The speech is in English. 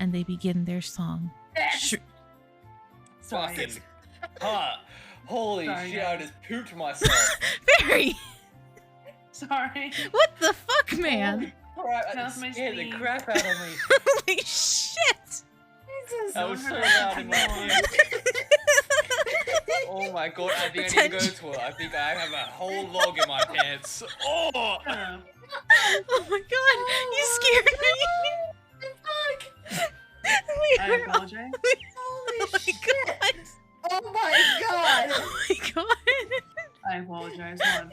and they begin their song. Sorry. Fucking hot. Holy Sorry, shit, I guys. just pooped myself. Barry, Sorry. what the fuck, man? Holy crap, That it was my scared the sneeze. crap out of me. Holy shit! That was so Don't loud hurt in my anyone. ear. Oh my god, I think I need to go to it. I think I have a whole log in my pants. Oh! Oh, Oh my god, you scared me! I apologize. Holy Oh my shit! god! Oh my god! Oh my god! I apologize. Hold on.